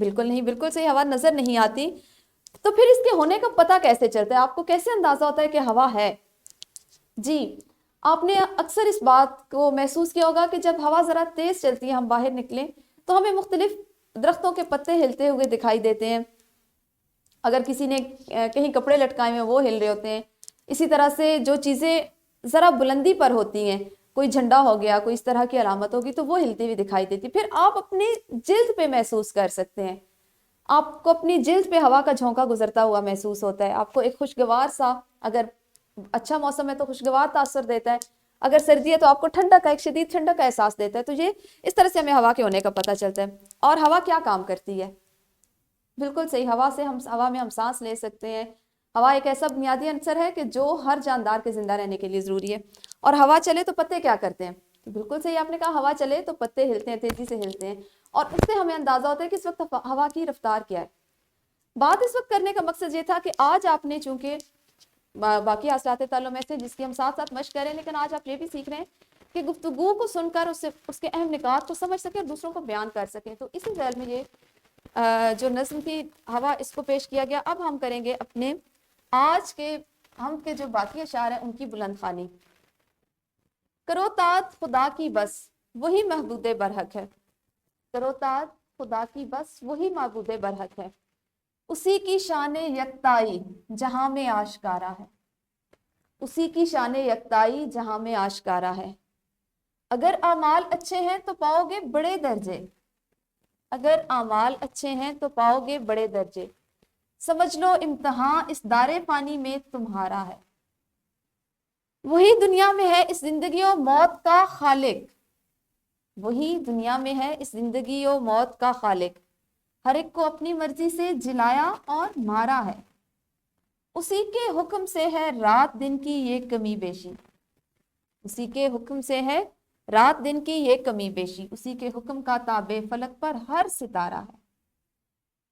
بالکل نہیں، بالکل صحیح، ہوا نظر نہیں آتی. تو پھر اس کے ہونے کا پتہ کیسے چلتا ہے؟ آپ کو کیسے اندازہ ہوتا ہے کہ ہوا ہے؟ جی، آپ نے اکثر اس بات کو محسوس کیا ہوگا کہ جب ہوا ذرا تیز چلتی ہے، ہم باہر نکلیں تو ہمیں مختلف درختوں کے پتے ہلتے ہوئے دکھائی دیتے ہیں. اگر کسی نے کہیں کپڑے لٹکائے ہوئے وہ ہل رہے ہوتے ہیں. اسی طرح سے جو چیزیں ذرا بلندی پر ہوتی ہیں، کوئی جھنڈا ہو گیا، کوئی اس طرح کی علامت ہوگی تو وہ ہلتی ہوئی دکھائی دیتی. پھر آپ اپنی جلد پہ محسوس کر سکتے ہیں، آپ کو اپنی جلد پہ ہوا کا جھونکا گزرتا ہوا محسوس ہوتا ہے. آپ کو ایک خوشگوار سا، اگر اچھا موسم ہے تو خوشگوار تاثر دیتا ہے، اگر سردی ہے تو آپ کو ٹھنڈک کا، ایک شدید ٹھنڈک کا احساس دیتا ہے. تو یہ اس طرح سے ہمیں ہوا کے ہونے کا پتہ چلتا ہے. اور ہوا کیا کام کرتی ہے؟ بالکل صحیح، ہوا میں ہم سانس لے سکتے ہیں. ہوا ایک ایسا بنیادی عنصر ہے کہ جو ہر جاندار کے زندہ رہنے کے لیے ضروری ہے. اور ہوا چلے تو پتے کیا کرتے ہیں؟ تو بالکل صحیح آپ نے کہا، ہوا چلے تو پتے ہلتے ہیں، تیزی سے ہلتے ہیں. اور اس سے ہمیں اندازہ ہوتا ہے کہ اس وقت ہوا کی رفتار کیا ہے. بات اس وقت کرنے کا مقصد یہ تھا کہ آج آپ نے چونکہ باقی حاصلات تعلم میں سے جس کی ہم ساتھ ساتھ مشق کریں، لیکن آج آپ یہ بھی سیکھ رہے ہیں کہ گفتگو کو سن کر اس کے اہم نکات کو سمجھ سکیں اور دوسروں کو بیان کر سکیں. تو اسی ذیل میں یہ جو نظم تھی ہوا، اس کو پیش کیا گیا. اب ہم کریں گے اپنے آج کے جو باقی اشعار ہیں ان کی بلند خوانی. کرو طاعت خدا کی بس وہی محبوب برحق ہے. کرو طاعت خدا کی بس وہی معبود برحق ہے. اسی کی شان یکتائی جہاں میں آشکارا ہے. اسی کی شان یکتائی جہاں میں آشکارا ہے. اگر اعمال اچھے ہیں تو پاؤ گے بڑے درجے. اگر اعمال اچھے ہیں تو پاؤ گے بڑے درجے. سمجھ لو امتحان اس دار فانی میں تمہارا ہے. وہی دنیا میں ہے اس زندگی و موت کا خالق. وہی دنیا میں ہے اس زندگی و موت کا خالق. ہر ایک کو اپنی مرضی سے جلایا اور مارا ہے. اسی کے حکم سے ہے رات دن کی یہ کمی بیشی. اسی کے حکم سے ہے رات دن کی یہ کمی بیشی. اسی کے حکم کا تابع فلک پر ہر ستارہ ہے.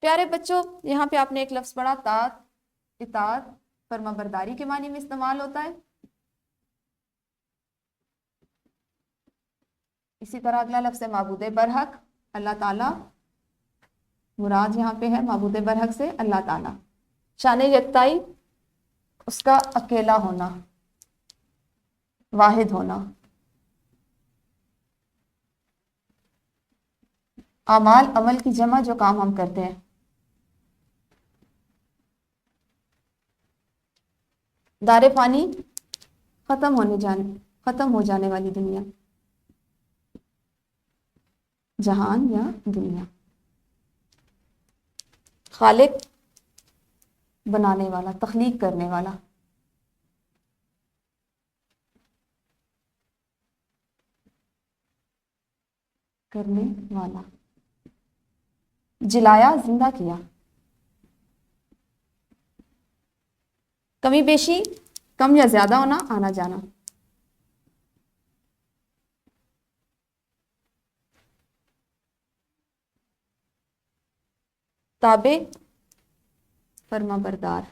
پیارے بچوں، یہاں پہ آپ نے ایک لفظ پڑھا طاعت. اطاعت فرما برداری کے معنی میں استعمال ہوتا ہے. اسی طرح اگلا لفظ ہے معبود برحق، اللہ تعالیٰ. مراد یہاں پہ ہے معبود برحق سے اللہ تعالیٰ. شان یکتائی اس کا اکیلا ہونا، واحد ہونا. اعمال عمل کی جمع، جو کام ہم کرتے ہیں. دار فانی ختم ہو جانے والی دنیا، جہان یا دنیا. خالق بنانے والا، تخلیق کرنے والا. کرنے والا، جلایا، زندہ کیا. کمی بیشی، کم یا زیادہ ہونا، آنا جانا. تابع فرما بردار،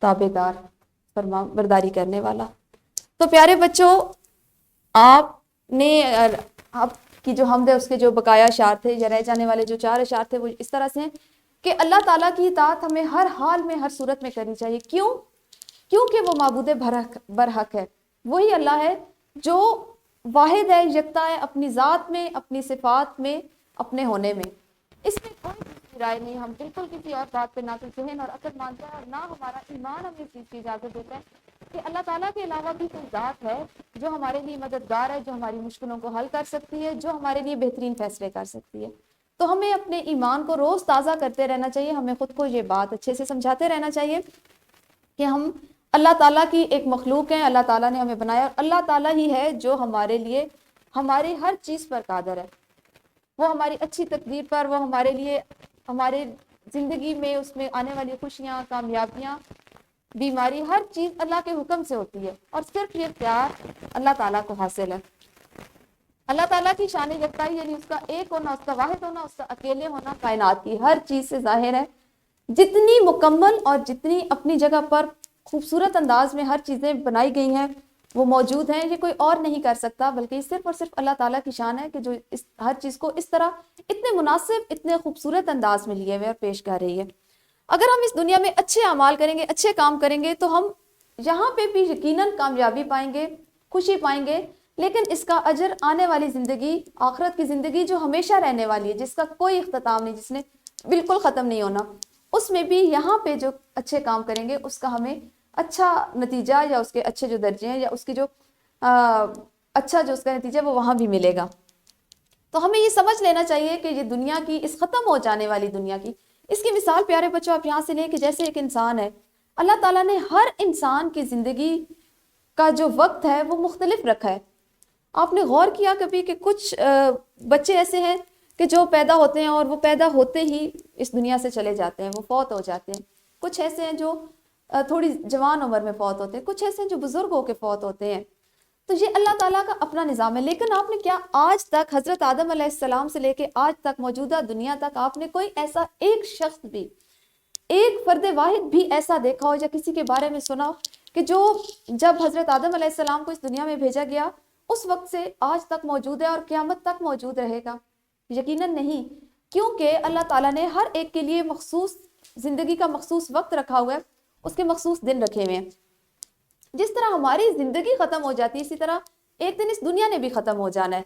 تابع دار، فرما برداری کرنے والا. تو پیارے بچوں، آپ نے آپ کی جو حمد ہے اس کے جو بقایا اشعار تھے یا رہ جانے والے جو 4 اشعار تھے وہ اس طرح سے ہیں کہ اللہ تعالیٰ کی اطاعت ہمیں ہر حال میں، ہر صورت میں کرنی چاہیے. کیونکہ وہ معبود برحق ہے. وہی اللہ ہے جو واحد ہے، یکتا ہے اپنی ذات میں، اپنی صفات میں، اپنے ہونے میں. اس میں کوئی دوسری رائے نہیں. ہم بالکل کسی اور بات پہ نہ تو ذہن اور عقل مانتے ہیں، اور نہ ہمارا ایمان ہمیں اس چیز کی اجازت دیتا ہے کہ اللہ تعالیٰ کے علاوہ بھی کوئی ذات ہے جو ہمارے لیے مددگار ہے، جو ہماری مشکلوں کو حل کر سکتی ہے، جو ہمارے لیے بہترین فیصلے کر سکتی ہے. تو ہمیں اپنے ایمان کو روز تازہ کرتے رہنا چاہیے. ہمیں خود کو یہ بات اچھے سے سمجھاتے رہنا چاہیے کہ ہم اللہ تعالیٰ کی ایک مخلوق ہیں. اللہ تعالیٰ نے ہمیں بنایا، اور اللہ تعالیٰ ہی ہے جو ہمارے لیے ہماری ہر چیز پر قادر ہے. وہ ہماری اچھی تقدیر پر، وہ ہمارے لیے ہمارے زندگی میں اس میں آنے والی خوشیاں، کامیابیاں، بیماری، ہر چیز اللہ کے حکم سے ہوتی ہے. اور صرف یہ پیار اللہ تعالیٰ کو حاصل ہے. اللہ تعالیٰ کی شان یکتائی یعنی اس کا ایک ہونا، اس کا واحد ہونا، اس کا اکیلے ہونا کائنات کی ہر چیز سے ظاہر ہے. جتنی مکمل اور جتنی اپنی جگہ پر خوبصورت انداز میں ہر چیزیں بنائی گئی ہیں، وہ موجود ہیں، یہ کوئی اور نہیں کر سکتا، بلکہ صرف اور صرف اللہ تعالیٰ کی شان ہے کہ جو ہر چیز کو اس طرح اتنے مناسب، اتنے خوبصورت انداز میں لیے ہوئے اور پیش کر رہی ہے۔ اگر ہم اس دنیا میں اچھے اعمال کریں گے، اچھے کام کریں گے، تو ہم یہاں پہ بھی یقیناً کامیابی پائیں گے، خوشی پائیں گے، لیکن اس کا اجر آنے والی زندگی، آخرت کی زندگی جو ہمیشہ رہنے والی ہے، جس کا کوئی اختتام نہیں، جس نے بالکل ختم نہیں ہونا، اس میں بھی یہاں پہ جو اچھے کام کریں گے اس کا ہمیں اچھا نتیجہ، یا اس کے اچھے جو درجے ہیں، یا اس کی جو اچھا جو اس کا نتیجہ وہ وہاں بھی ملے گا۔ تو ہمیں یہ سمجھ لینا چاہیے کہ یہ دنیا کی، اس ختم ہو جانے والی دنیا کی، اس کی مثال پیارے بچوں آپ یہاں سے لیں کہ جیسے ایک انسان ہے، اللہ تعالیٰ نے ہر انسان کی زندگی کا جو وقت ہے وہ مختلف رکھا ہے۔ آپ نے غور کیا کبھی کہ کچھ بچے ایسے ہیں کہ جو پیدا ہوتے ہیں اور وہ پیدا ہوتے ہی اس دنیا سے چلے جاتے ہیں، وہ فوت ہو جاتے ہیں۔ کچھ ایسے ہیں جو تھوڑی جوان عمر میں فوت ہوتے ہیں، کچھ ایسے ہیں جو بزرگ ہو کے فوت ہوتے ہیں۔ تو یہ اللہ تعالیٰ کا اپنا نظام ہے۔ لیکن آپ نے کیا آج تک حضرت آدم علیہ السلام سے لے کے آج تک موجودہ دنیا تک آپ نے کوئی ایسا ایک شخص بھی، ایک فرد واحد بھی ایسا دیکھا ہو یا کسی کے بارے میں سنا ہو کہ جو جب حضرت آدم علیہ السلام کو اس دنیا میں بھیجا گیا اس وقت سے آج تک موجود ہے اور قیامت تک موجود رہے گا؟ یقیناً نہیں، کیونکہ اللہ تعالیٰ نے ہر ایک کے لیے مخصوص زندگی کا مخصوص وقت رکھا ہوا ہے، اس کے مخصوص دن رکھے ہوئے ہیں۔ جس طرح ہماری زندگی ختم ہو جاتی ہے، اسی طرح ایک دن اس دنیا نے بھی ختم ہو جانا ہے،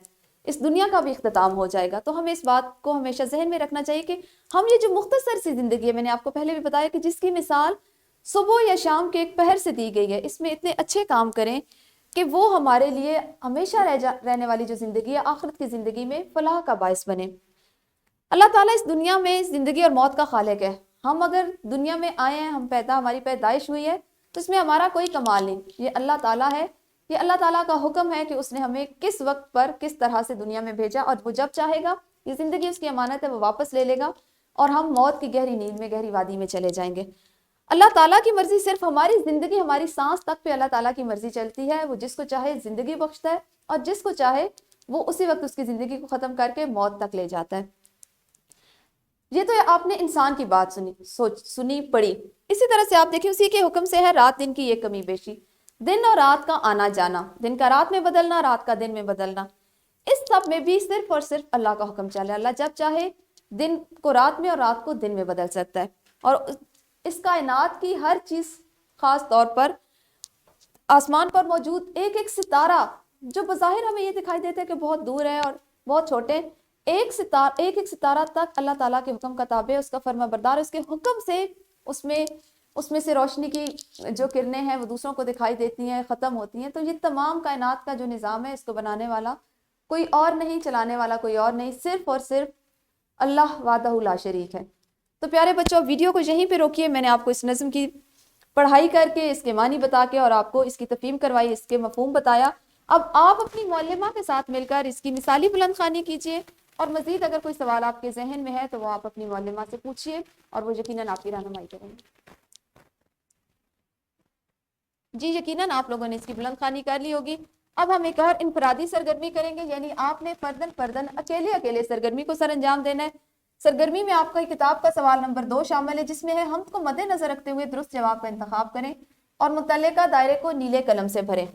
اس دنیا کا بھی اختتام ہو جائے گا۔ تو ہمیں اس بات کو ہمیشہ ذہن میں رکھنا چاہیے کہ ہم یہ جو مختصر سی زندگی ہے، میں نے آپ کو پہلے بھی بتایا کہ جس کی مثال صبح یا شام کے ایک پہر سے دی گئی ہے، اس میں اتنے اچھے کام کریں کہ وہ ہمارے لیے ہمیشہ رہنے والی جو زندگی ہے، آخرت کی زندگی میں فلاح کا باعث بنے۔ اللہ تعالیٰ اس دنیا میں زندگی اور موت کا خالق ہے۔ ہم اگر دنیا میں آئے ہیں، ہماری پیدائش ہوئی ہے، تو اس میں ہمارا کوئی کمال نہیں، یہ اللہ تعالیٰ ہے، یہ اللہ تعالیٰ کا حکم ہے کہ اس نے ہمیں کس وقت پر کس طرح سے دنیا میں بھیجا، اور وہ جب چاہے گا، یہ زندگی اس کی امانت ہے، وہ واپس لے لے گا اور ہم موت کی گہری نیند میں، گہری وادی میں چلے جائیں گے۔ اللہ تعالیٰ کی مرضی صرف ہماری زندگی، ہماری سانس تک پہ اللہ تعالیٰ کی مرضی چلتی ہے۔ وہ جس کو چاہے زندگی بخشتا ہے اور جس کو چاہے وہ اسی وقت اس کی زندگی کو ختم کر کے موت تک لے جاتا ہے۔ یہ تو آپ نے انسان کی بات سنی پڑھی، اسی طرح سے آپ دیکھیں اسی کے حکم سے ہے رات دن کی یہ کمی بیشی، دن اور رات کا آنا جانا، دن کا رات میں بدلنا، رات کا دن میں بدلنا، اس سب میں بھی صرف اور صرف اللہ کا حکم چل رہا ہے۔ اللہ جب چاہے دن کو رات میں اور رات کو دن میں بدل سکتا ہے، اور اس کائنات کی ہر چیز، خاص طور پر آسمان پر موجود ایک ایک ستارہ جو بظاہر ہمیں یہ دکھائی دیتا ہے کہ بہت دور ہے اور بہت چھوٹے، ایک ایک ستارہ تک اللہ تعالیٰ کے حکم کا تابع ہے، اس کا فرما بردار، اس کے حکم سے اس میں سے روشنی کی جو کرنیں ہیں وہ دوسروں کو دکھائی دیتی ہیں، ختم ہوتی ہیں۔ تو یہ تمام کائنات کا جو نظام ہے، اس کو بنانے والا کوئی اور نہیں، چلانے والا کوئی اور نہیں، صرف اور صرف اللہ وحدہ لا شریک ہے۔ تو پیارے بچوں، ویڈیو کو یہیں پہ روکیے۔ میں نے آپ کو اس نظم کی پڑھائی کر کے، اس کے معنی بتا کے اور آپ کو اس کی تفہیم کروائی، اس کے مفہوم بتایا۔ اب آپ اپنی معلمہ کے ساتھ مل کر اس کی مثالی بلند خوانی کیجیے، اور مزید اگر کوئی سوال آپ کے ذہن میں ہے تو وہ آپ اپنی معلمہ سے پوچھیے اور وہ یقیناً آپ کی رہنمائی کریں گے۔ جی یقیناً آپ لوگوں نے اس کی بلند خوانی کر لی ہوگی۔ اب ہم ایک اور انفرادی سرگرمی کریں گے، یعنی آپ نے فردن اکیلے سرگرمی کو سر انجام دینا ہے۔ سرگرمی میں آپ کو کتاب کا سوال نمبر 2 شامل ہے، جس میں ہے حمد کو مد نظر رکھتے ہوئے درست جواب کا انتخاب کریں اور متعلقہ دائرے کو نیلے قلم سے بھریں۔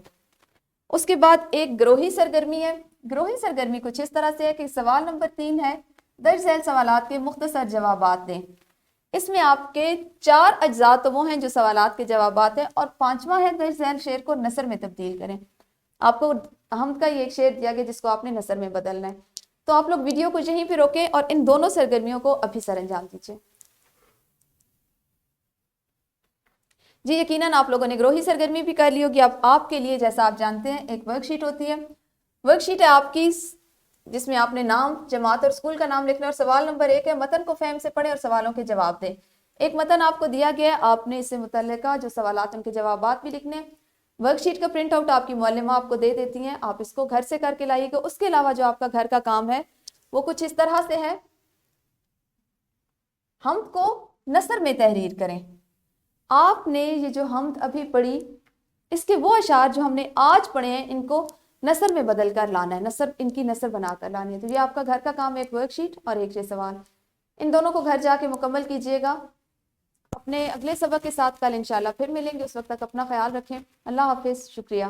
اس کے بعد ایک گروہی سرگرمی ہے۔ گروہی سرگرمی کچھ اس طرح سے ہے کہ سوال نمبر 3 ہے، درج ذیل سوالات کے مختصر جوابات دیں۔ اس میں آپ کے 4 اجزاء تو وہ ہیں جو سوالات کے جوابات ہیں، اور 5واں ہے درج ذیل شعر کو نثر میں تبدیل کریں۔ آپ کو حمد کا یہ ایک شعر دیا گیا جس کو آپ نے نثر میں بدلنا ہے۔ تو آپ لوگ ویڈیو کو یہیں پہ روکیں اور ان دونوں سرگرمیوں کو ابھی سر انجام دیجیے۔ جی یقیناً آپ لوگوں نے گروہی سرگرمی بھی کر لی ہوگی۔ اب آپ کے لیے جیسا آپ جانتے ہیں ایک ورک شیٹ ہوتی ہے، ورک شیٹ ہے آپ کی، جس میں آپ نے نام، جماعت اور اسکول کا نام لکھنا، اور سوال نمبر 1 ہے متن کو فہم سے پڑھیں اور سوالوں کے جواب دیں۔ ایک متن آپ کو دیا گیا ہے، آپ نے اس سے متعلقہ جو سوالات ان کے جوابات بھی لکھنے ہیں۔ ورک شیٹ کا پرنٹ آؤٹ آپ کی معلمہ آپ کو دے دیتی ہیں، آپ اس کو گھر سے کر کے لائیے گا۔ اس کے علاوہ جو آپ کا گھر کا کام ہے وہ کچھ اس طرح سے ہے، حمد کو نثر میں تحریر کریں۔ آپ نے یہ جو حمد ابھی پڑھی، اس کے وہ اشعار جو ہم نے آج پڑھے ہیں، ان کو نثر میں بدل کر لانا ہے، ان کی نثر بنا کر لانی ہے۔ تو یہ آپ کا گھر کا کام ہے، ایک ورک شیٹ اور ایک یہ سوال، ان دونوں کو گھر جا کے مکمل کیجئے گا۔ اپنے اگلے سبق کے ساتھ کل انشاءاللہ پھر ملیں گے، اس وقت تک اپنا خیال رکھیں۔ اللہ حافظ، شکریہ۔